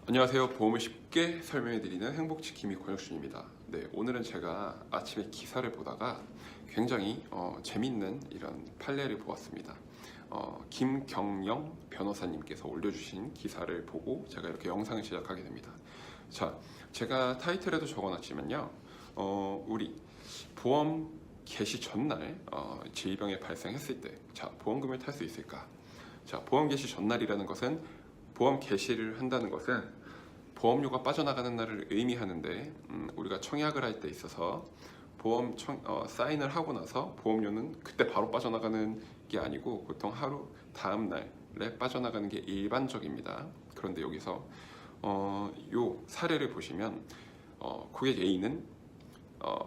안녕하세요. 보험을 쉽게 설명해드리는 행복지킴이 권혁준입니다. 네, 오늘은 제가 아침에 기사를 보다가 굉장히 재밌는 이런 판례를 보았습니다. 김경영 변호사님께서 올려주신 기사를 보고 제가 이렇게 영상을 제작하게 됩니다. 자, 제가 타이틀에도 적어놨지만요. 우리 보험 개시 전날 질병이 발생했을 때, 자, 보험금을 탈 수 있을까? 자, 보험 개시 전날이라는 것은 보험 개시를 한다는 것은 보험료가 빠져나가는 날을 의미하는데 우리가 청약을 할 때 있어서 사인을 하고 나서 보험료는 그때 바로 빠져나가는 게 아니고 보통 하루 다음 날에 빠져나가는 게 일반적입니다. 그런데 여기서 요 사례를 보시면 고객 A는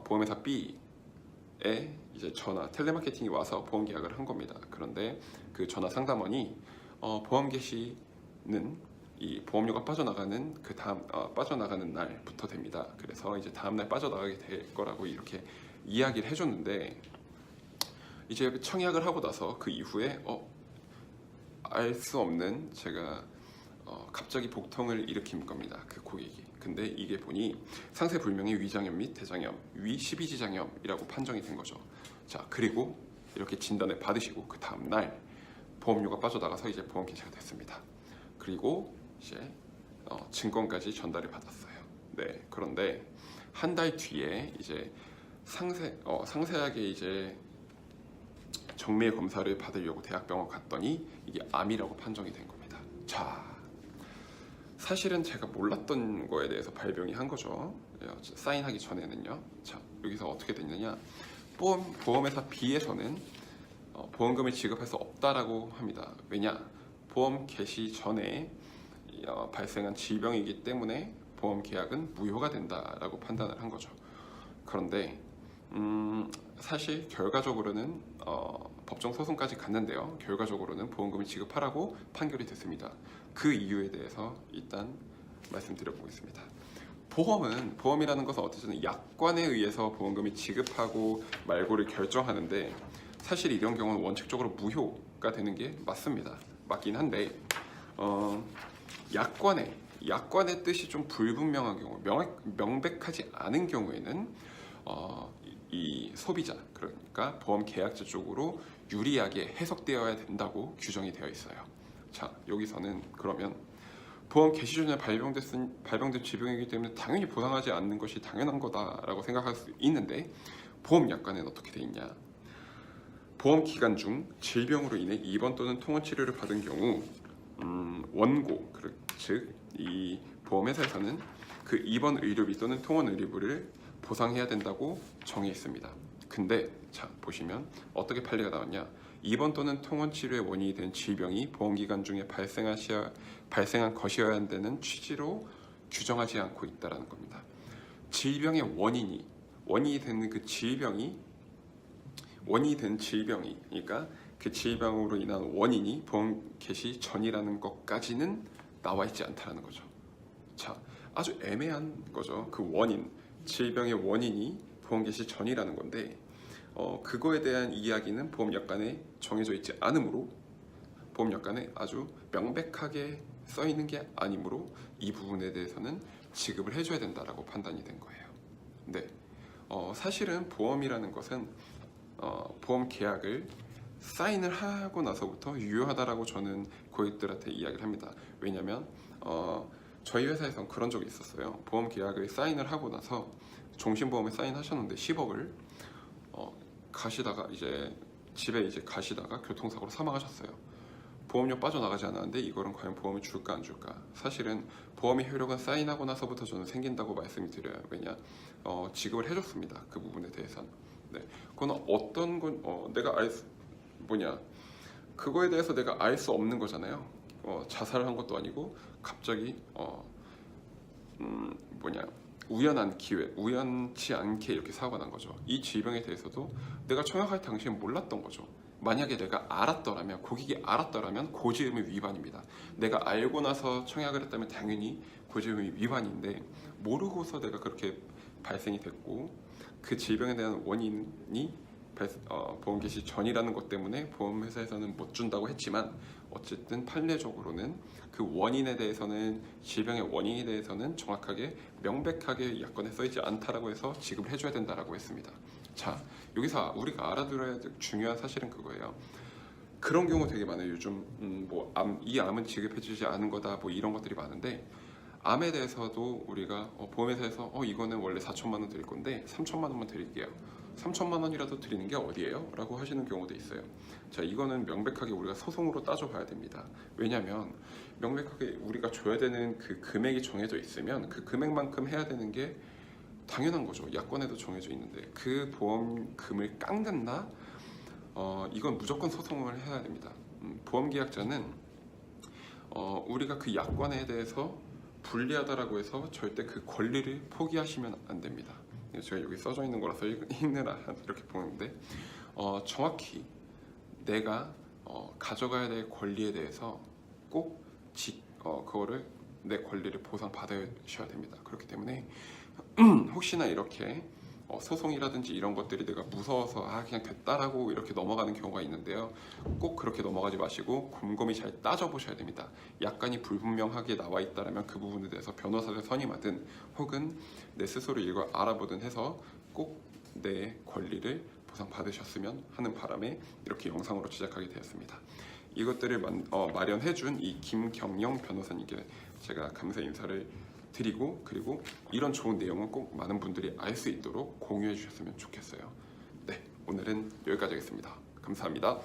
보험회사 B에 이제 텔레마케팅이 와서 보험 계약을 한 겁니다. 그런데 그 전화 상담원이 보험 개시는 이 보험료가 빠져나가는 빠져나가는 날부터 됩니다. 그래서 이제 다음 날 빠져나가게 될 거라고 이렇게 이야기를 해줬는데, 이제 청약을 하고 나서 그 이후에 알 수 없는 제가 갑자기 복통을 일으킨 겁니다. 그 고객이. 근데 이게 보니 상세불명의 위장염 및 대장염, 위 12지장염이라고 판정이 된 거죠. 자, 그리고 이렇게 진단을 받으시고 그 다음 날 보험료가 빠져나가서 이제 보험 개시가 됐습니다. 그리고 이제 증권까지 전달을 받았어요. 네, 그런데 한 달 뒤에 이제 상세하게 이제 정밀 검사를 받으려고 대학병원 갔더니 이게 암이라고 판정이 된 겁니다. 자, 사실은 제가 몰랐던 거에 대해서 발병이 한 거죠. 사인하기 전에는요. 자, 여기서 어떻게 됐느냐? 보험회사 B에서는 보험금을 지급할 수 없다라고 합니다. 왜냐? 보험 개시 전에 발생한 질병이기 때문에 보험 계약은 무효가 된다라고 판단을 한 거죠. 그런데 사실 결과적으로는 법정 소송까지 갔는데요. 결과적으로는 보험금을 지급하라고 판결이 됐습니다. 그 이유에 대해서 일단 말씀드려 보겠습니다. 보험이라는 것은 어쨌든 약관에 의해서 보험금을 지급하고 말고를 결정하는데, 사실 이런 경우는 원칙적으로 무효가 되는 게 맞긴 한데 약관의 뜻이 좀 불분명한 경우, 명백하지 않은 경우에는 이 소비자, 그러니까 보험 계약자 쪽으로 유리하게 해석되어야 된다고 규정이 되어 있어요. 자, 여기서는 그러면 보험 개시 전에 발병된 질병이기 때문에 당연히 보상하지 않는 것이 당연한 거다라고 생각할 수 있는데, 보험 약관에는 어떻게 돼 있냐? 보험 기간 중 질병으로 인해 입원 또는 통원 치료를 받은 경우 원고, 즉 이 보험회사에서는 그 입원 의료비 또는 통원 의료비를 보상해야 된다고 정해 있습니다. 근데 자, 보시면 어떻게 판례가 나왔냐? 입원 또는 통원 치료의 원인이 된 질병이 보험기간 중에 발생한 것이어야 한다는 취지로 규정하지 않고 있다는 겁니다. 질병의 원인이 되는 그 질병이, 그러니까 그 질병으로 인한 원인이 보험 개시 전이라는 것까지는 나와 있지 않다는 거죠. 자, 아주 애매한 거죠. 그 질병의 원인이 보험 개시 전이라는 건데, 그거에 대한 이야기는 보험 약관에 정해져 있지 않으므로, 보험 약관에 아주 명백하게 써 있는 게 아니므로 이 부분에 대해서는 지급을 해줘야 된다라고 판단이 된 거예요. 네, 사실은 보험이라는 것은 보험 계약을 사인을 하고 나서부터 유효하다라고 저는 고객들한테 이야기를 합니다. 왜냐면 저희 회사에선 그런 적이 있었어요. 보험 계약을 사인을 하고 나서 종신보험에 사인하셨는데 10억을 가시다가 집에 가시다가 교통사고로 사망하셨어요. 보험료 빠져나가지 않았는데 이거는 과연 보험을 줄까 안 줄까? 사실은 보험의 효력은 사인하고 나서부터 저는 생긴다고 말씀을 드려요. 왜냐? 지급을 해줬습니다. 그 부분에 대해서는. 네, 그건 어떤 건 그거에 대해서 내가 알 수 없는 거잖아요. 자살을 한 것도 아니고 갑자기 우연치 않게 이렇게 사고가 난 거죠. 이 질병에 대해서도 내가 청약할 당시에 몰랐던 거죠. 만약에 내가 알았더라면, 고객이 알았더라면 고지의무 위반입니다. 내가 알고 나서 청약을 했다면 당연히 고지의무 위반인데, 모르고서 내가 그렇게 발생이 됐고 그 질병에 대한 원인이 보험 개시 전이라는 것 때문에 보험회사에서는 못 준다고 했지만 어쨌든 판례적으로는 그 원인에 대해서는 질병의 원인에 대해서는 정확하게 명백하게 약관에 써있지 않다라고 해서 지급을 해줘야 된다라고 했습니다. 자, 여기서 우리가 알아들어야 될 중요한 사실은 그거예요. 그런 경우 되게 많아요. 요즘 이 암은 지급해주지 않은 거다 뭐 이런 것들이 많은데, 암에 대해서도 우리가 보험회사에서 이거는 원래 4천만 원 드릴 건데 3천만 원만 드릴게요. 3천만 원이라도 드리는 게 어디예요? 라고 하시는 경우도 있어요. 자, 이거는 명백하게 우리가 소송으로 따져봐야 됩니다. 왜냐하면 명백하게 우리가 줘야 되는 그 금액이 정해져 있으면 그 금액만큼 해야 되는 게 당연한 거죠. 약관에도 정해져 있는데 그 보험금을 깎는다? 이건 무조건 소송을 해야 됩니다. 보험계약자는 우리가 그 약관에 대해서 불리하다라고 해서 절대 그 권리를 포기하시면 안 됩니다. 제가 여기 써져 있는 거라서 읽느라 이렇게 보는데, 정확히 내가 가져가야 될 권리에 대해서 꼭 그거를 내 권리를 보상받으셔야 됩니다. 그렇기 때문에 혹시나 이렇게 소송이라든지 이런 것들이 내가 무서워서 그냥 됐다라고 이렇게 넘어가는 경우가 있는데요. 꼭 그렇게 넘어가지 마시고 곰곰이 잘 따져보셔야 됩니다. 약관이 불분명하게 나와 있다면 그 부분에 대해서 변호사를 선임하든 혹은 내 스스로 이걸 알아보든 해서 꼭 내 권리를 보상받으셨으면 하는 바람에 이렇게 영상으로 제작하게 되었습니다. 이것들을 마련해준 이 김경영 변호사님께 제가 감사 인사를 드리고, 그리고 이런 좋은 내용은 꼭 많은 분들이 알 수 있도록 공유해 주셨으면 좋겠어요. 네, 오늘은 여기까지 하겠습니다. 감사합니다.